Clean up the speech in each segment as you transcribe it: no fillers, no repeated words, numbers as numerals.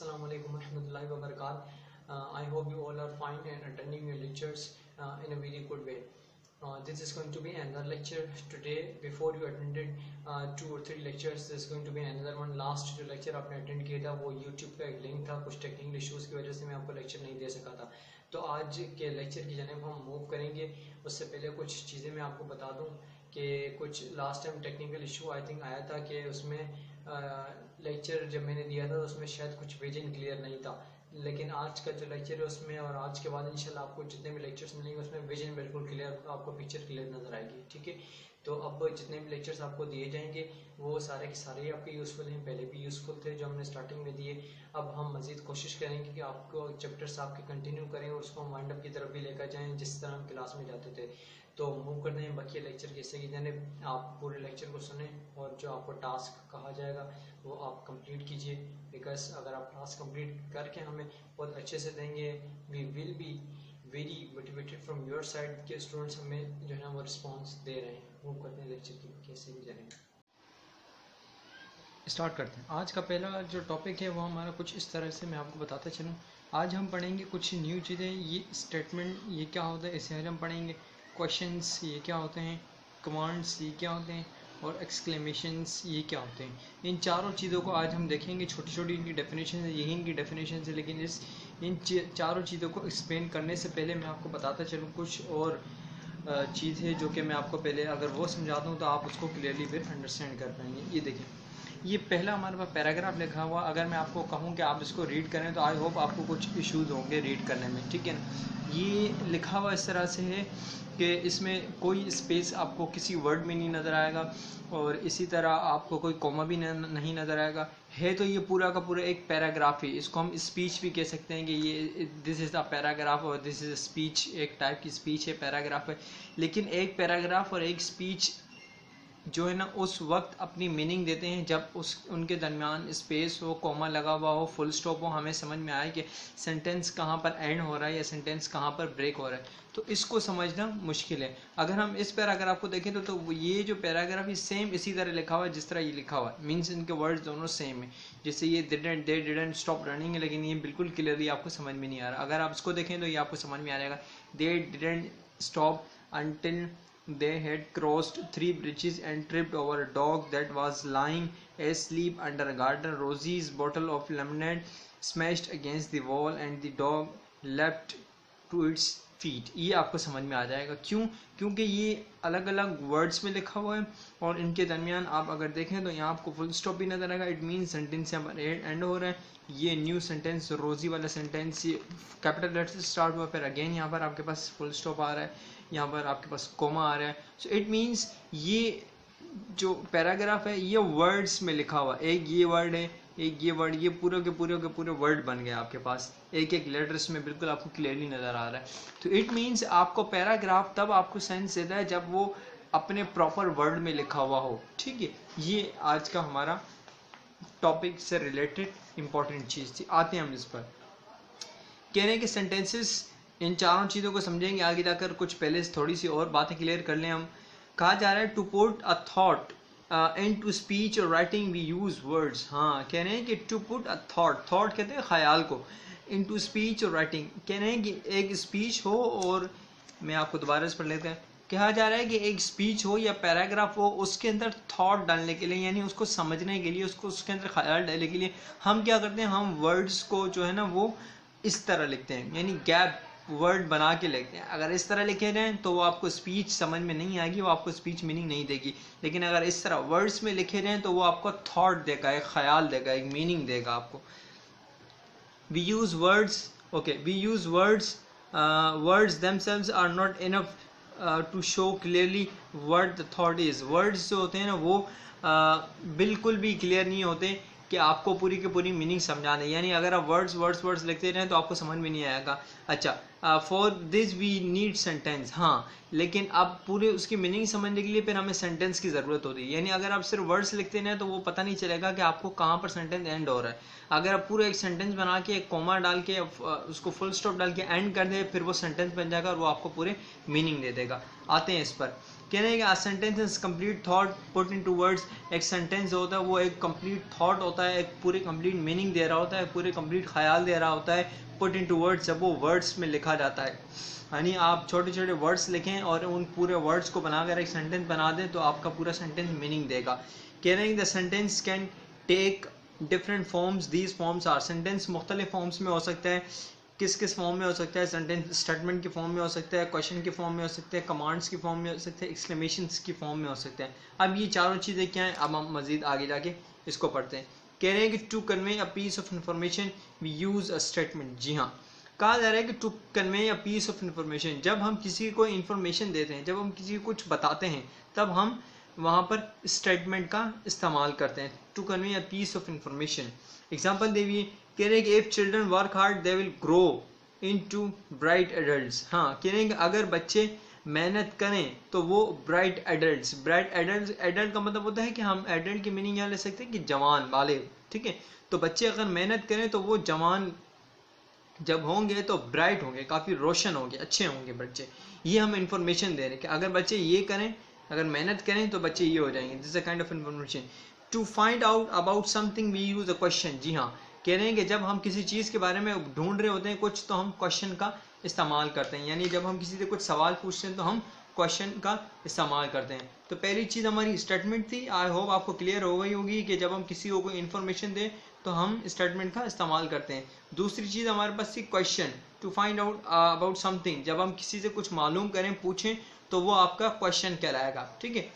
Assalamu alaikum warahmatullahi wabarakatuh. I hope you all are fine and attending your lectures in a very good way. This is going to be another lecture today. Before you attended 2 or 3 lectures, there is going to be another one. Last जो lecture आपने attend किया था वो YouTube का एक link था, कुछ technical issues की वजह से मैं आपको lecture नहीं दे सका था. तो आज के lecture की जानिब हम move करेंगे. उससे पहले कुछ चीज़ें मैं आपको बता दूं कि कुछ last time technical issue I think आया था कि उसमें लेक्चर जब मैंने दिया था उसमें शायद कुछ विजन क्लियर नहीं था, लेकिन आज का जो लेक्चर है उसमें और आज के बाद इंशाल्लाह आपको जितने भी लेक्चर्स मिलेंगे उसमें विजन बिल्कुल क्लियर, आपको पिक्चर क्लियर नज़र आएगी. ठीक है, तो अब जितने भी लेक्चर्स आपको दिए जाएंगे वो सारे के सारे आपके यूज़फुल हैं. पहले भी यूज़फुल थे जो हमने स्टार्टिंग में दिए. अब हम मज़ीद कोशिश करेंगे कि आपको चैप्टर्स आपके कंटिन्यू करें और उसको हम वाइंड अप की तरफ भी लेकर जाएँ जिस तरह हम क्लास में जाते थे. तो मूव करते हैं बाकी लेक्चर के हिस्से की जानिब. आप पूरे लेक्चर को सुने और जो आपको टास्क कहा जाएगा वो आप कंप्लीट कीजिए, बिकॉज अगर आप टास्क कंप्लीट करके हमें बहुत अच्छे से देंगे, we will be very motivated from your side के स्टूडेंट्स हमें जो है ना वो रिस्पॉन्स दे रहे हैं. मूव करते हैं लेक्चर की कैसे भी जानेंगे. स्टार्ट करते हैं. आज का पहला जो टॉपिक है वो हमारा कुछ इस तरह से मैं आपको बताता चलूँ. आज हम पढ़ेंगे कुछ न्यू चीज़ें. ये स्टेटमेंट ये क्या होता है इसे हम पढ़ेंगे. क्वेश्चंस ये क्या होते हैं, कमांड्स ये क्या होते हैं और एक्सक्लेमेशंस ये क्या होते हैं. इन चारों चीज़ों को आज हम देखेंगे. छोटी छोटी इनकी डेफिनेशन है, यही इनकी डेफिनेशन है, लेकिन इन चारों चीज़ों को एक्सप्लेन करने से पहले मैं आपको बताता चलूँ कुछ और चीज़ है जो कि मैं आपको पहले अगर वो समझाता हूँ तो आप उसको क्लियरली फिर अंडरस्टैंड कर पाएंगे. ये देखिए, ये पहला हमारे पास पैराग्राफ लिखा हुआ. अगर मैं आपको कहूँ कि आप इसको रीड करें तो आई होप आपको कुछ इश्यूज़ होंगे रीड करने में. ठीक है ना. ये लिखा हुआ इस तरह से है कि इसमें कोई स्पेस आपको किसी वर्ड में नहीं नज़र आएगा और इसी तरह आपको कोई कॉमा भी नहीं नज़र आएगा. है तो ये पूरा का पूरा एक पैराग्राफ है. इसको हम स्पीच भी कह सकते हैं कि ये दिस इज़ द पैराग्राफ और दिस इज़ स्पीच. एक टाइप की स्पीच है, पैराग्राफ है. लेकिन एक पैराग्राफ और एक स्पीच जो है ना उस वक्त अपनी मीनिंग देते हैं जब उनके दरमियान स्पेस हो, कॉमा लगा हुआ हो, फुल स्टॉप हो, हमें समझ में आए कि सेंटेंस कहाँ पर एंड हो रहा है या सेंटेंस कहाँ पर ब्रेक हो रहा है. तो इसको समझना मुश्किल है. अगर हम इस पैराग्राफ को देखें तो ये जो पैराग्राफ है सेम इसी तरह लिखा हुआ है जिस तरह ये लिखा हुआ है. मीन्स इनके वर्ड्स दोनों सेम है. जैसे ये दे डिडंट स्टॉप रनिंग है, लेकिन ये बिल्कुल क्लियरली आपको समझ में नहीं आ रहा. अगर आप इसको देखें तो ये आपको समझ में आ जाएगा. They didn't stop until they had crossed 3 bridges and tripped over a dog that was lying asleep under a garden. Rosie's bottle of lemonade smashed against the wall and the dog leapt to its feet. ये आपको समझ में आ जाएगा. क्यों? क्योंकि ये अलग अलग वर्ड्स में लिखा हुआ है और इनके दरमियान आप अगर देखें तो यहाँ आपको फुल स्टॉप भी नजर आएगा. इट मीन सेंटेंस यहाँ पर एंड हो रहा है. ये न्यू सेंटेंस रोजी वाला सेंटेंस ये कैपिटल लेटर से स्टार्ट हुआ, फिर अगेन यहाँ पर आपके पास फुल स्टॉप आ रहा है, यहाँ पर आपके पास कोमा आ रहा है. सो इट मीन्स ये जो पैराग्राफ है ये वर्ड्स में लिखा हुआ. एक ये वर्ड है, एक ये वर्ड, ये पूरे के पूरे वर्ड बन गए आपके पास. एक एक लेटर्स में बिल्कुल आपको क्लियरली नज़र आ रहा है. तो इट मीन्स आपको पैराग्राफ तब आपको सेंस देता है जब वो अपने प्रॉपर वर्ड में लिखा हुआ हो. ठीक है, ये आज का हमारा टॉपिक से रिलेटेड इंपॉर्टेंट चीज़ थी. आते हैं हम इस पर. कह रहे हैं कि सेंटेंसेस इन चारों चीज़ों को समझेंगे आगे जाकर. कुछ पहले से थोड़ी सी और बातें क्लियर कर लें हम. कहा जा रहा है to put a thought into speech or writing we use words. हाँ, कह रहे हैं कि to put a thought कहते हैं ख्याल को, into speech or writing कह रहे हैं कि एक स्पीच हो और मैं आपको दोबारा इस पर लेते हैं. कहा जा रहा है कि एक स्पीच हो या पैराग्राफ हो उसके अंदर थॉट डालने के लिए यानी उसको समझने के लिए, उसको उसके अंदर ख्याल डालने के लिए हम क्या करते हैं, हम वर्ड्स को जो है ना वो इस तरह लिखते हैं, यानी गैप वर्ड बना के लिखते हैं. अगर इस तरह लिखे जाएँ तो वो आपको स्पीच समझ में नहीं आएगी, वो आपको स्पीच मीनिंग नहीं देगी. लेकिन अगर इस तरह वर्ड्स में लिखे जाएँ तो वो आपको थॉट देगा, एक ख्याल देगा, एक मीनिंग देगा आपको. We use words, okay, we use words. Words themselves are not enough to show clearly what the thought is. Words जो होते हैं ना वो बिल्कुल भी क्लियर नहीं होते कि आपको पूरी की पूरी मीनिंग समझा दें. यानी अगर आप वर्ड्स लिखते रहें तो आपको समझ में नहीं आएगा. अच्छा, for this we need sentence. हाँ, लेकिन अब पूरे उसकी मीनिंग समझने के लिए फिर हमें सेंटेंस की ज़रूरत होती है. यानी अगर आप सिर्फ वर्ड्स लिखते रहें तो वो पता नहीं चलेगा कि आपको कहाँ पर सेंटेंस एंड हो रहा है. अगर आप पूरा एक सेंटेंस बना के एक कॉमा डाल के उसको फुल स्टॉप डाल के एंड कर दे फिर वो सेंटेंस बन जाएगा और वो आपको पूरे मीनिंग दे देगा. आते हैं इस पर. कह रहे हैं कि a sentence is complete thought put into words। एक सेंटेंस होता है वो एक कंप्लीट थॉट होता है, एक पूरे कंप्लीट मीनिंग दे रहा होता है, पूरे कंप्लीट ख्याल दे रहा होता है, पुट इनटू वर्ड्स, जब वो वर्ड्स में लिखा जाता है। यानी आप छोटे छोटे वर्ड्स लिखें और उन पूरे वर्ड्स को बनाकर एक सेंटेंस बना दें तो आपका पूरा सेंटेंस मीनिंग देगा। कह रहे हैं the sentence can take different forms, these forms are, sentence मुख्तलिफ फॉर्म्स में हो सकता है। किस किस फॉर्म में हो सकता है? सेंटेंस स्टेटमेंट की फॉर्म में हो सकता है, क्वेश्चन की फॉर्म में हो सकता है, कमांड्स की फॉर्म में हो सकता है, एक्सक्लेमेशंस की फॉर्म में हो सकता है। अब ये चारों चीज़ें क्या हैं, अब हम मजीद आगे जाके इसको पढ़ते हैं। कह रहे हैं कि to convey a piece of information we use a statement. जी हाँ, कहा जा रहा है कि to convey a piece of information, जब हम किसी को इंफॉर्मेशन देते हैं, जब हम किसी को कुछ बताते हैं, तब हम वहाँ पर स्टेटमेंट का इस्तेमाल करते हैं। To convey a piece of information. Example देविए, कह रहे हैं कि if children work hard they will grow into bright adults. हाँ, कह रहे हैं कि अगर बच्चे मेहनत करें तो वो bright adults, bright adult, adult का मतलब होता है कि हम एडल्ट की मीनिंग यहाँ ले सकते हैं कि जवान वाले, ठीक है। तो बच्चे अगर मेहनत करें तो वो जवान जब होंगे तो ब्राइट होंगे, काफ़ी रोशन होंगे, अच्छे होंगे बच्चे। ये हम इंफॉर्मेशन दे रहे हैं कि अगर बच्चे ये करें, अगर मेहनत करें तो बच्चे ये हो जाएंगे। This is a kind of information. To find out about something we use a question. जी हाँ, कह रहे हैं कि जब हम किसी चीज़ के बारे में ढूंढ रहे होते हैं कुछ, तो हम क्वेश्चन का इस्तेमाल करते हैं। यानी जब हम किसी से कुछ सवाल पूछते हैं तो हम क्वेश्चन का इस्तेमाल करते हैं। तो पहली चीज़ हमारी स्टेटमेंट थी। आई होप आपको क्लियर हो गई होगी कि जब हम किसी को कोई इन्फॉर्मेशन दें तो हम स्टेटमेंट का इस्तेमाल करते हैं। दूसरी चीज़ हमारे पास थी question, to find out about something, जब हम किसी से कुछ मालूम करें, पूछें, तो वो आपका क्वेश्चन कहलाएगा, ठीक है।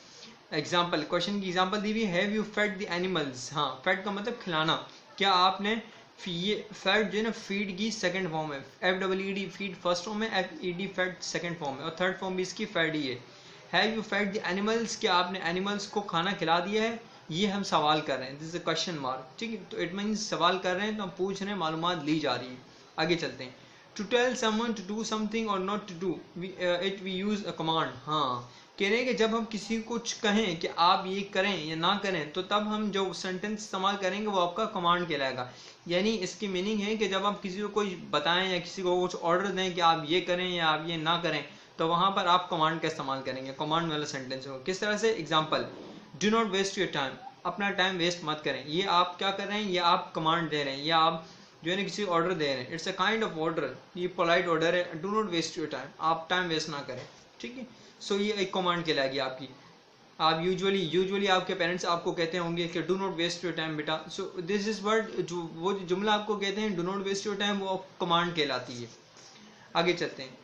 एग्जाम्पल, क्वेश्चन की एग्जाम्पल दी हुई, have you fed the animals. हाँ, फेड का मतलब खिलाना। क्या आपने फेड जो है ना, फीड की सेकंड फॉर्म है, FEED फीड फर्स्ट फॉर्म है, FED फेड सेकंड फॉर्म है, और थर्ड फॉर्म भी इसकी फेड ही है। Have you fed the animals, क्या आपने एनिमल्स को खाना खिला दिया है, ये हम सवाल कर रहे हैं। This is a question mark, ठीक है। तो इट मीन्स सवाल कर रहे हैं तो हम पूछ रहे हैं, मालूमात ली जा रही है। आगे चलते हैं। To tell someone to do something और not to do it we use a command. हाँ, कह रहे हैं कि जब हम किसी को कुछ कहें कि आप ये करें या ना करें, तो तब हम जो सेंटेंस इस्तेमाल करेंगे वो आपका कमांड कहलाएगा। यानी इसकी मीनिंग है कि जब आप किसी को कोई बताएं या किसी को कुछ ऑर्डर दें कि आप ये करें या आप ये ना करें, तो वहाँ पर आप कमांड का इस्तेमाल करेंगे। कमांड वाला सेंटेंस हो किस तरह से? Example, do not waste your time, अपना टाइम वेस्ट मत करें। ये आप क्या कर रहे हैं? ये आप कमांड दे रहे हैं या आप जो है ना किसी ऑर्डर दे रहे हैं। It's a kind of order, ये पोलाइट ऑर्डर है। Do not waste your time, आप टाइम वेस्ट ना करें, ठीक है। सो ये एक कमांड कहलाएगी आपकी। आप यूजुअली आपके पेरेंट्स आपको कहते होंगे कि do not waste your time बेटा। सो दिस इज वर्ड, जो वो जुमला आपको कहते हैं do not waste your time, वो कमांड कहलाती है। आगे चलते हैं।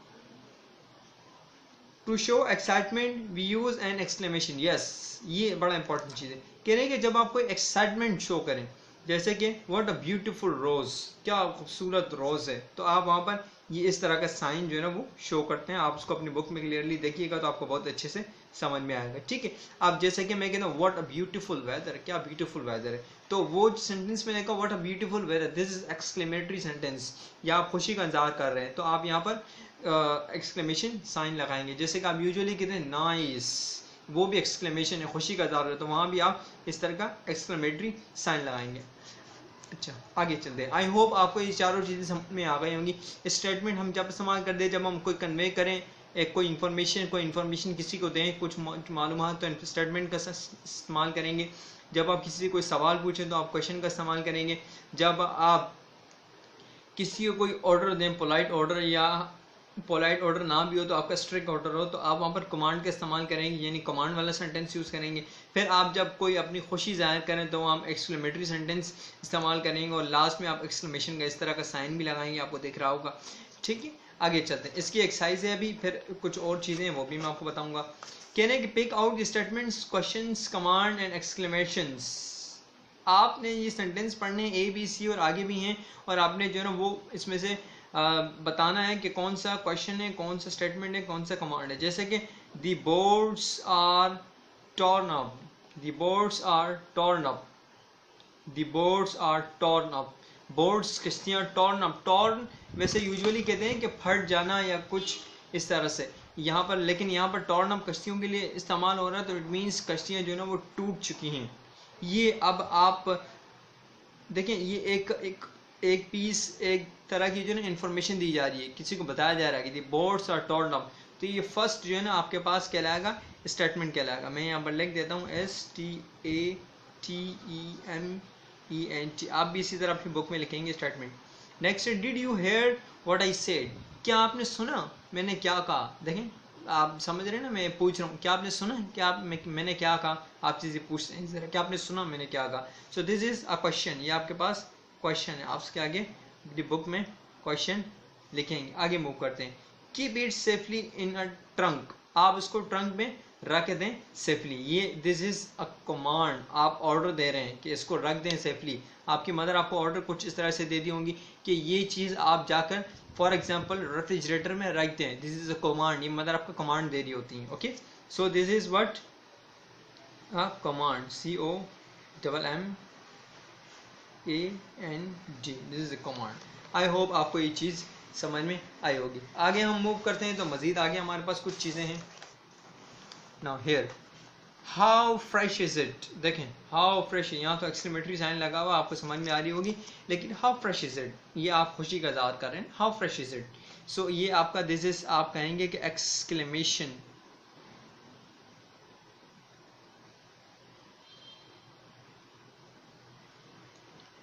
To show excitement we use an exclamation. Yes, ये बड़ा इंपॉर्टेंट चीज़ है। कह रहे हैं कि जब आप कोई एक्साइटमेंट शो करें, जैसे कि व्हाट अ ब्यूटीफुल रोज, क्या खूबसूरत रोज है, तो आप वहाँ पर ये इस तरह का साइन जो है ना वो शो करते हैं। आप उसको अपनी बुक में क्लियरली देखिएगा तो आपको बहुत अच्छे से समझ में आएगा, ठीक है। आप जैसे कि मैं कहता हूँ व्हाट अ ब्यूटीफुल वेदर, क्या ब्यूटीफुल वेदर है, तो वो सेंटेंस में देखा what a beautiful weather, this is exclamatory sentence, या आप खुशी का इंतजार कर रहे हैं तो आप यहाँ पर एक्सक्लेमेशन साइन लगाएंगे। जैसे कि आप यूजुअली कहते हैं नाइस, वो भी एक्सक्लेमेशन है, खुशी का इज़हार है, तो वहाँ भी आप इस तरह का एक्सक्लेमेटरी साइन लगाएंगे। अच्छा, आगे चलते हैं। आई होप आपको ये चारों चीज़ें समझ में आ गई होंगी। स्टेटमेंट हम जब इस्तेमाल कर दे, जब हम कोई कन्वे करें, एक कोई इन्फॉर्मेशन किसी को दें, कुछ मालूमात, तो स्टेटमेंट का इस्तेमाल करेंगे। जब आप किसी से कोई सवाल पूछें तो आप क्वेश्चन का इस्तेमाल करेंगे। जब आप किसी को कोई ऑर्डर दें, पोलाइट ऑर्डर या पोलाइट ऑर्डर ना भी हो तो आपका स्ट्रिक्ट ऑर्डर हो, तो आप वहाँ पर कमांड का इस्तेमाल करेंगे, यानी कमांड वाला सेंटेंस यूज़ करेंगे। फिर आप जब कोई अपनी खुशी जाहिर करें तो हम एक्सक्लेमेटरी सेंटेंस इस्तेमाल करेंगे, और लास्ट में आप एक्सक्लेमेशन का इस तरह का साइन भी लगाएंगे, आपको दिख रहा होगा, ठीक है। आगे चलते हैं। इसकी एक्सरसाइज है अभी, फिर कुछ और चीज़ें हैं वो भी मैं आपको बताऊँगा। कहने कि pick out statements, questions, command and exclamations. आपने ये सेंटेंस पढ़ने ABC और आगे भी हैं, और आपने जो है ना वो इसमें से बताना है कि कौन सा क्वेश्चन है, कौन सा स्टेटमेंट है, कौन सा कमांड है। जैसे कि the boards are torn up, the boards are torn up, the boards are torn up. Boards किश्तियाँ, टॉर्न अप, टॉर्न वैसे यूजुअली कहते हैं कि फट जाना या कुछ इस तरह से, यहाँ पर लेकिन यहाँ पर टॉर्न अप कश्तियों के लिए इस्तेमाल हो रहा है, तो इट मीन्स कश्तियाँ जो है ना वो टूट चुकी हैं। ये अब आप देखें, ये एक पीस, एक तरह की जो है ना इन्फॉर्मेशन दी जा रही है, किसी को बताया जा रहा है कि दी बोर्ड्स आर टॉर्न अप, तो ये फर्स्ट जो है ना आपके पास कहलाएगा स्टेटमेंट कहलाएगा। मैं यहाँ पर लिख देता हूँ STATEMENT। आप भी इसी तरह अपनी बुक में लिखेंगे statement. Next, did you hear what I said? क्या आपने सुना मैंने क्या कहा? देखें, आप समझ रहे हैं ना, मैं पूछ रहा हूँ क्या आपने सुना, क्या मैंने क्या कहा, आप चीज़ें पूछते हैं जरा, क्या आपने सुना मैंने क्या कहा। So this is a question, ये आपके पास क्वेश्चन है, आप उसके आगे अपनी बुक में क्वेश्चन लिखेंगे। आगे मूव करते हैं। Keep it safely in a trunk, आप उसको ट्रंक में रख दें सेफली। ये दिस इज अ कमांड, आप ऑर्डर दे रहे हैं कि इसको रख दें सेफली। आपकी मदर आपको ऑर्डर कुछ इस तरह से दे दी होंगी कि ये चीज़ आप जाकर फॉर एग्जाम्पल रेफ्रिजरेटर में रख दें। दिस इज अ कमांड, ये मदर आपको कमांड दे रही होती है। Okay, so this is what a command, COMMAND, this is a command. I hope आपको ये चीज़ समझ में आई होगी। आगे हम मूव करते हैं तो मजीद आगे हमारे पास कुछ चीज़ें हैं। Now here, how fresh is it? देखें, हाउ फ्रेश, यहाँ तो एक्सक्लेमेटरी साइन लगा हुआ, आपको समझ में आ रही होगी, लेकिन हाउ फ्रेश इज इट, ये आप खुशी का इज़हार कर रहे हैं, हाउ फ्रेश इज इट। सो ये आपका दिस इज, आप कहेंगे कि exclamation,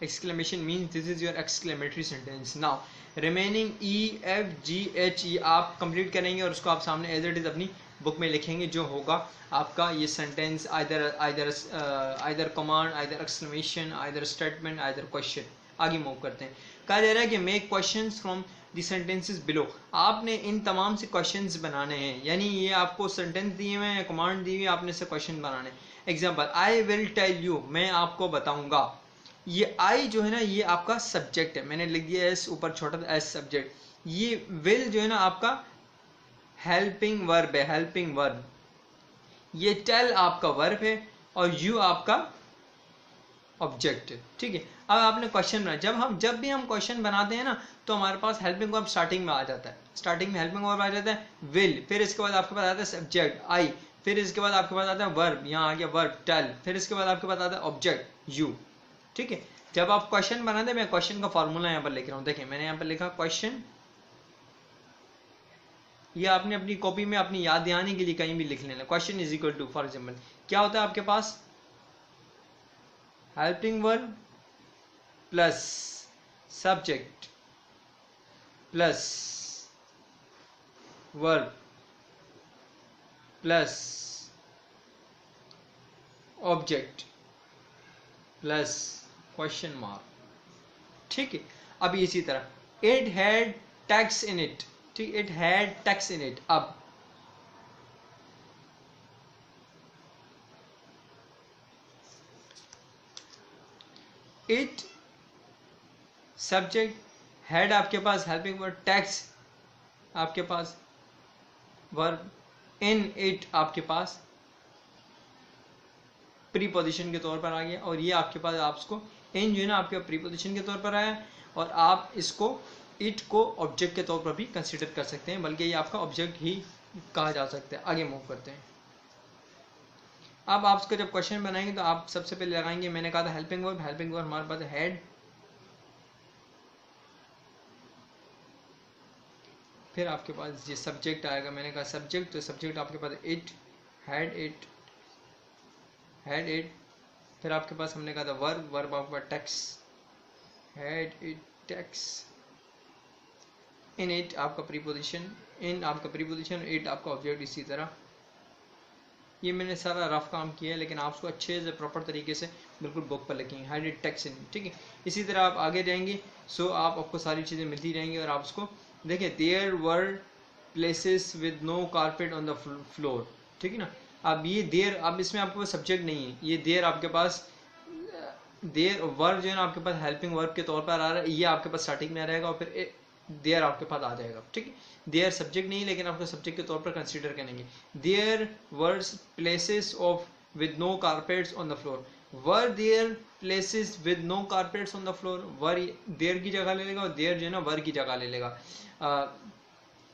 exclamation means this is your exclamatory sentence. Now remaining EFGH ये आप कंप्लीट करेंगे और उसको आप सामने एज इट इज अपनी बुक में लिखेंगे। जो होगा आपका ये sentence either command, either exclamation, either statement, either question. आगे मूव करते हैं। कहा जा रहा है कि make questions from the sentences below, आपने इन तमाम से क्वेश्चंस बनाने हैं, यानी ये आपको सेंटेंस दिए हुए हैं, कमांड दी हुई है, आपने से क्वेश्चन बनाने। Example, I will tell you, मैं आपको बताऊंगा। ये आई जो है ना, ये आपका सब्जेक्ट है, मैंने लिख दिया एस ऊपर छोटा एस सब्जेक्ट। ये विल जो है ना आपका हेल्पिंग वर्ब है, हेल्पिंग वर्ब। ये टेल आपका वर्ब है और यू आपका ऑब्जेक्ट है। ठीक है, अब आपने क्वेश्चन बनाया। जब भी हम क्वेश्चन बनाते हैं ना, तो हमारे पास हेल्पिंग वर्ब स्टार्टिंग में आ जाता है। स्टार्टिंग में हेल्पिंग वर्ब आ जाता है विल, फिर इसके बाद आपके पास आता है सब्जेक्ट आई, फिर इसके बाद आपके पास आता है वर्ब, यहाँ आ गया वर्ब टेल, फिर इसके बाद आपके पास आता है ऑब्जेक्ट यू। ठीक है, जब आप क्वेश्चन बनाते हैं, मैं क्वेश्चन का फॉर्मूला यहाँ पर लिख रहा हूँ। देखिए, मैंने यहाँ पर लिखा क्वेश्चन, ये आपने अपनी कॉपी में अपनी याद दिलाने के लिए कहीं भी लिख लेना। Question is equal to, for example क्या होता है आपके पास, helping verb plus subject plus verb plus object plus question mark. ठीक है, अब इसी तरह it had tacks in it. ठीक, it had tacks in it. अब इट सब्जेक्ट, हैड आपके पास हेल्पिंग वर्ब, टैक्स आपके पास वर्ब, इन इट आपके पास प्रीपोजिशन के तौर पर आ गया, और ये आपके पास आप इसको इन जो है ना आपके प्रीपोजिशन के तौर पर आया, और आप इसको इट को ऑब्जेक्ट के तौर पर भी कंसीडर कर सकते हैं, बल्कि ये आपका ऑब्जेक्ट ही कहा जा सकता है। आगे मूव करते हैं। अब आप इसको जब क्वेश्चन बनाएंगे तो आप सबसे पहले लगाएंगे, मैंने कहा था हेल्पिंग वर्ब, हेल्पिंग वर्ब हमारे पास हेड, फिर आपके पास ये सब्जेक्ट आएगा, मैंने कहा सब्जेक्ट, तो सब्जेक्ट आपके पास it, had it, had it, फिर आपके पास हमने कहा था वर्ब, वर्ब आपके पास tacks, had it tacks, in it आपका प्रीपोजिशन, इन आपका प्रीपोजिशन, इट आपका ऑब्जेक्ट। इसी तरह ये मैंने सारा रफ काम किया है, लेकिन आप उसको अच्छे से प्रॉपर तरीके से बिल्कुल बुक पर लिखेंगे, हैड इट टैक्स इन। ठीक है, इसी तरह आप आगे जाएंगे, सो आपको सारी चीज़ें मिलती रहेंगी, और आप उसको देखिए, there were places with no carpet on the floor. ठीक है ना, अब ये देयर, अब इसमें आपके पास सब्जेक्ट नहीं है, ये देयर आपके पास, देयर वर्ब जो है ना आपके पास हेल्पिंग वर्ब के तौर पर आ रहा है, ये आपके पास स्टार्टिंग में रहेगा, और फिर देयर आपके पास आ जाएगा। ठीक है, देयर सब्जेक्ट नहीं, लेकिन आपको सब्जेक्ट के तौर पर कंसीडर करेंगे। There were places of with no carpets on the floor, were there places with no carpets on the floor, were there की जगह ले लेगा, और देयर जो है ना वर की जगह ले लेगा।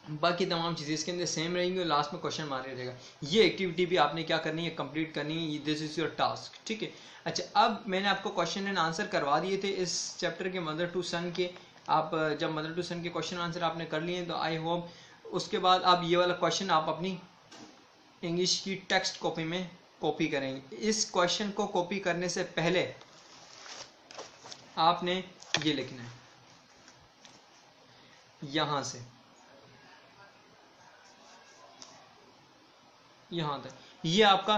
बाकी तमाम चीज़ें इसके अंदर सेम रहेंगी, और लास्ट में क्वेश्चन मार रहेगा। ये एक्टिविटी भी आपने क्या करनी है, कंप्लीट करनी है, दिस इज योर टास्क। ठीक है, अच्छा, अब मैंने आपको क्वेश्चन एंड आंसर करवा दिए थे इस चैप्टर के मदर टू सन के। आप जब मदर टू सन के क्वेश्चन आंसर आपने कर लिए तो आई होप उसके बाद आप ये वाला क्वेश्चन आप अपनी इंग्लिश की टेक्स्ट कॉपी में कॉपी करेंगे। इस क्वेश्चन को कॉपी करने से पहले आपने ये लिखना है, यहां से यहां तक। ये आपका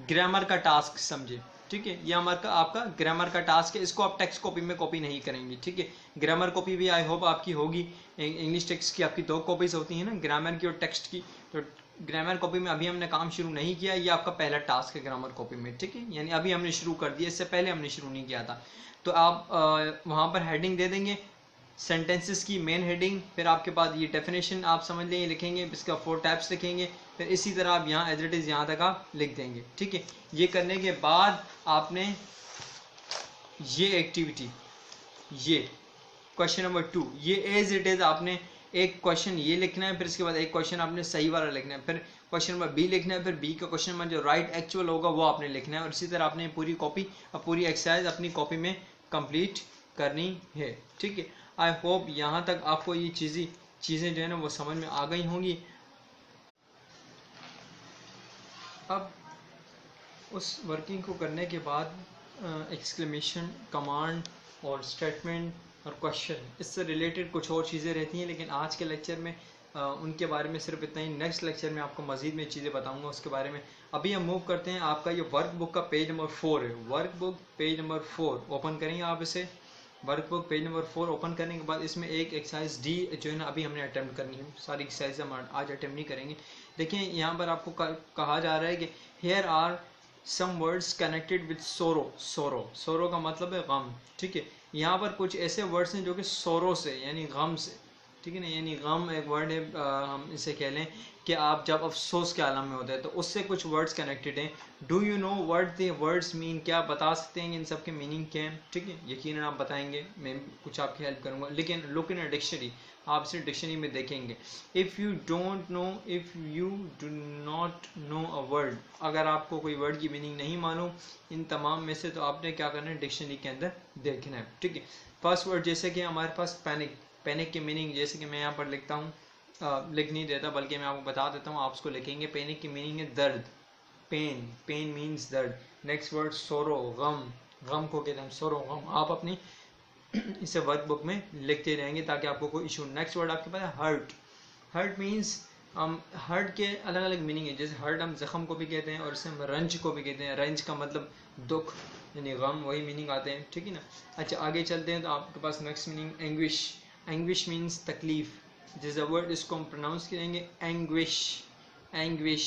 ग्रामर का टास्क समझे, ठीक है। ये हमारा आपका ग्रामर का टास्क है। इसको आप टेक्स्ट कॉपी में कॉपी नहीं करेंगे, ठीक है। ग्रामर कॉपी भी आई होप आपकी होगी। इंग्लिश टेक्स्ट की आपकी 2 कॉपीज होती हैं ना, ग्रामर की और टेक्स्ट की। तो ग्रामर कॉपी में अभी हमने काम शुरू नहीं किया, ये आपका पहला टास्क है ग्रामर कॉपी में, ठीक है। यानी अभी हमने शुरू कर दिया, इससे पहले हमने शुरू नहीं किया था। तो आप वहाँ पर हेडिंग दे देंगे, सेंटेंसेस की मेन हेडिंग, फिर आपके पास ये डेफिनेशन आप समझ लें लिखेंगे, इसका 4 टाइप्स लिखेंगे, फिर इसी तरह आप यहाँ एज इट इज़ यहाँ तक आप लिख देंगे, ठीक है। ये करने के बाद आपने ये एक्टिविटी, ये क्वेश्चन नंबर 2, ये एज इट इज़ आपने एक क्वेश्चन ये लिखना है, फिर इसके बाद एक क्वेश्चन आपने सही वाला लिखना है, फिर क्वेश्चन नंबर बी लिखना है, फिर बी का क्वेश्चन नंबर जो राइट एक्चुअल होगा वो आपने लिखना है। और इसी तरह आपने पूरी कॉपी और पूरी एक्सरसाइज अपनी कॉपी में कंप्लीट करनी है, ठीक है। आई होप यहाँ तक आपको ये चीज़ें जो है ना वो समझ में आ गई होंगी। अब उस वर्किंग को करने के बाद एक्सक्लेमेशन, कमांड और स्टेटमेंट और क्वेश्चन, इससे रिलेटेड कुछ और चीज़ें रहती हैं, लेकिन आज के लेक्चर में उनके बारे में सिर्फ इतना ही। नेक्स्ट लेक्चर में आपको मज़ीद में चीज़ें बताऊंगा उसके बारे में। अभी हम मूव करते हैं, आपका ये वर्क बुक का पेज नंबर 4 है। Work book page number 4 open करेंगे आप इसे। वर्कबुक पेज नंबर 4 ओपन करने के बाद इसमें एक एक्सरसाइज डी जो है ना अभी हमने अटेम्प्ट करनी है। सारी एक्सरसाइज हम आज अटेम्प्ट नहीं करेंगे। देखिए यहाँ पर आपको कहा जा रहा है कि here are some words connected with sorrow. Sorrow का मतलब है गम, ठीक है। यहाँ पर कुछ ऐसे वर्ड्स हैं जो कि सोरो से यानी गम से, ठीक है ना, यानी गम एक वर्ड है, हम इसे कह लें कि आप जब अफसोस के आलम में होते हैं तो उससे कुछ वर्ड्स कनेक्टेड हैं। Do you know what the words mean, क्या आप बता सकते हैं इन सब के मीनिंग क्या है, ठीक है। यकीनन आप बताएंगे, मैं कुछ आपकी हेल्प करूंगा, लेकिन लुक इन अ डिक्शनरी, आप इसे डिक्शनरी में देखेंगे। If you don't know, if you do not know a word, अगर आपको कोई वर्ड की मीनिंग नहीं मालूम इन तमाम में से, तो आपने क्या करना है, डिक्शनरी के अंदर देखना है, ठीक है। फर्स्ट वर्ड जैसे कि हमारे पास पैनिक, पैनिक की मीनिंग जैसे कि मैं यहाँ पर लिखता हूँ, लिख नहीं देता बल्कि मैं आपको बता देता हूँ, आप उसको लिखेंगे। पैनिक की मीनिंग है दर्द, पेन, पेन मीन्स दर्द। नेक्स्ट वर्ड सोरो, गम, गम को कहते हैं सोरो, गम। आप अपनी इसे वर्कबुक में लिखते रहेंगे ताकि आपको कोई इशू। नेक्स्ट वर्ड आपके पास है हर्ट। हर्ट मीन्स हर्ट के अलग अलग मीनिंग है, जैसे हर्ट हम जख्म को भी कहते हैं और इसे हम रंज को भी कहते हैं। रंज का मतलब दुख यानी गम, वही मीनिंग आते हैं, ठीक है ना। अच्छा आगे चलते हैं तो आपके पास next meaning anguish. Anguish means तकलीफ, जिस वर्ड इसको हम प्रोनाउंस करेंगे एंग्विश, एंग्विश,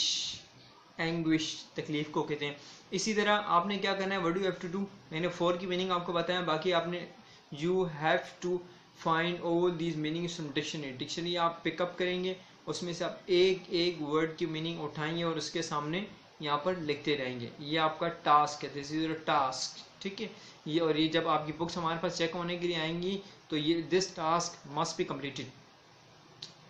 एंग्विश तकलीफ को कहते हैं। इसी तरह आपने क्या करना है, what you have to do, मैंने 4 की मीनिंग आपको बताया, बाकी आपने you have to find all these meanings from dictionary. Dictionary आप पिकअप करेंगे, उसमें से आप एक एक वर्ड की मीनिंग उठाएंगे और उसके सामने यहाँ पर लिखते रहेंगे। ये आपका टास्क है, दिस इज अ टास्क, ठीक है। ये और ये जब आपकी बुक्स हमारे पास चेक होने के लिए आएंगी तो ये this task must be completed,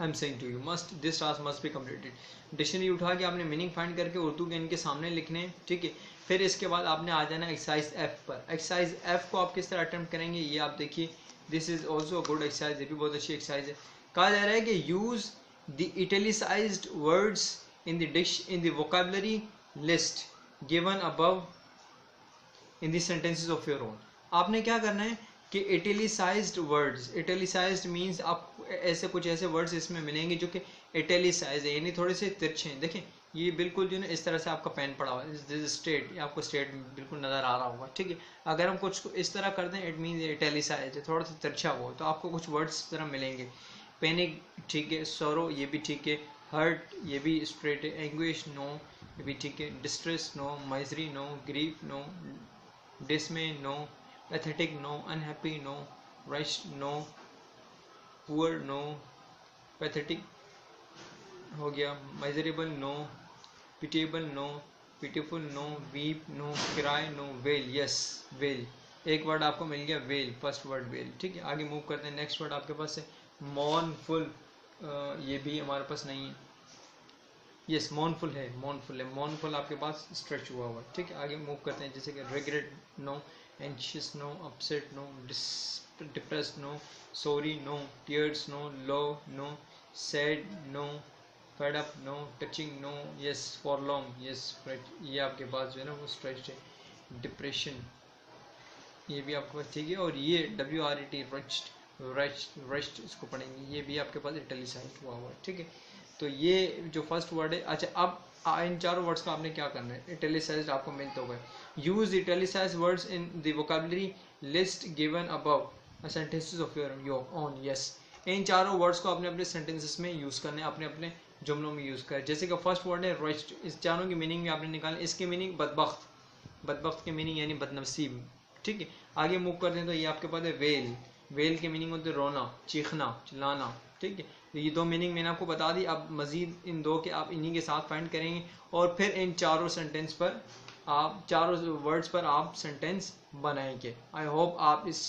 I am saying to you must, this task must be completed. Dictionary उठा के आपने मीनिंग फाइंड करके उर्दू के इनके सामने लिखने हैं, ठीक है। फिर इसके बाद आपने आ जाना एक्सरसाइज एफ पर। एक्सरसाइज एफ को आप किस तरह अटेम्प्ट करेंगे ये आप देखिए। This is also good exercise, ये भी बहुत अच्छी एक्सरसाइज है। कहा जा रहा है कि use the italicised words in the vocabulary list given above in the sentences of your own. आपने क्या करना है कि इटैलिसाइज्ड वर्ड्स, इटैलिसाइज्ड मीन्स आप ऐसे कुछ ऐसे वर्ड्स इसमें मिलेंगे जो कि इटैलिसाइज्ड है यानी थोड़े से तिरछे हैं। देखें ये बिल्कुल जो है इस तरह से आपका पेन पड़ा हुआ है, दिस स्ट्रेट, आपको स्ट्रेट बिल्कुल नज़र आ रहा होगा, ठीक है। अगर हम कुछ इस तरह कर दें इट मीन्स इटैलिसाइज्ड है, थोड़ा सा तिरछा हुआ, तो आपको कुछ वर्ड्स इस तरह मिलेंगे। पैनिक ठीक है, सोरो ये भी ठीक है, हर्ट ये भी स्ट्रेट है, एंग्विश नो ये भी ठीक है, distress no, misery no, grief no, dismay no, pathetic no, unhappy no, rush no, poor no, pathetic हो गया, miserable no, pitiable no, pitiful no, weep no, cry no, well, yes well, एक word आपको मिल गया well, first word well, ठीक है। आगे move करते हैं, नेक्स्ट वर्ड आपके पास है मॉर्नफुल, ये भी हमारे पास नहीं है, यस मॉर्नफुल है, मॉर्नफुल है, मॉर्नफुल आपके पास स्ट्रेच हुआ हुआ, ठीक है। आगे मूव करते हैं, जैसे कि regret no, anxious no, upset no, depressed no, sorry no, tears no, low no, sad no, fed up no, touching no, yes, for long yes, ये आपके पास जो है ना वो स्ट्रेच्ड है। डिप्रेशन ये भी आपके पास ठीक है। और ये WRET रेस्ट इसको पढ़ेंगे, ये भी आपके पास इटैलिसाइज हुआ हुआ है, ठीक है। तो ये जो फर्स्ट वर्ड है, अच्छा अब इन चारों वर्ड्स का आपने क्या करना है, इटैलिसाइज्ड आपको मिल तो गए। Use italicized words in the vocabulary list given above sentences of your own, yes. इन चारों वर्ड्स को आपने अपने सेंटेंसेस में यूज करना है, अपने अपने जुमलों में यूज करें। जैसे कि फर्स्ट वर्ड है रेस्ट, इस चारों की मीनिंग भी आपने निकालना। इसकी मीनिंग बदबख्त, बदबख्त की मीनिंग यानी बदनसीब, ठीक है। आगे मूव करते हैं तो ये आपके पास है वेल, वेल की मीनिंग होती है रोना, चीखना, चिल्लाना, ठीक है। तो ये दो मीनिंग मैंने आपको बता दी। अब मजीद इन दो के आप इन्हीं के साथ फाइंड करेंगे और फिर इन चारों सेंटेंस पर आप, चारों वर्ड्स पर आप सेंटेंस बनाएंगे। आई होप आप इस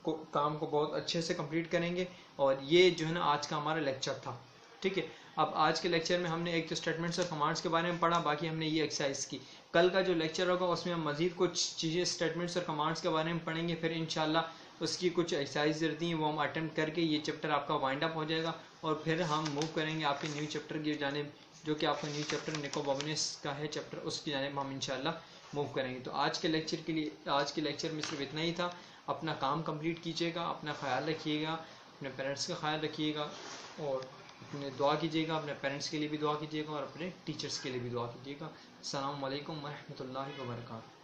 काम को बहुत अच्छे से कंप्लीट करेंगे। और ये जो है ना आज का हमारा लेक्चर था, ठीक है। अब आज के लेक्चर में हमने एक तो स्टेटमेंट्स और कमांड्स के बारे में पढ़ा, बाकी हमने ये एक्सरसाइज की। कल का जो लेक्चर होगा उसमें हम मजीद कुछ चीज़ें स्टेटमेंट्स और कमांड्स के बारे में पढ़ेंगे, फिर इंशाल्लाह उसकी कुछ एक्सरसाइज रहती हैं वो हम अटेम्प्ट करके ये चैप्टर आपका वाइंड अप हो जाएगा। और फिर हम मूव करेंगे आपके न्यू चैप्टर की जानिब, जो कि आपका न्यू चैप्टर निकोबार्बिनस का है चैप्टर, उसकी जानिब हम इंशाल्लाह मूव करेंगे। तो आज के लेक्चर के लिए, आज के लेक्चर में सिर्फ इतना ही था। अपना काम कंप्लीट कीजिएगा, अपना ख्याल रखिएगा, अपने पेरेंट्स का ख्याल रखिएगा और अपने दुआ कीजिएगा, अपने पेरेंट्स के लिए भी दुआ कीजिएगा और अपने टीचर्स के लिए भी दुआ कीजिएगा। अस्सलामु अलैकुम वरहमतुल्लाहि वबरकातुहू।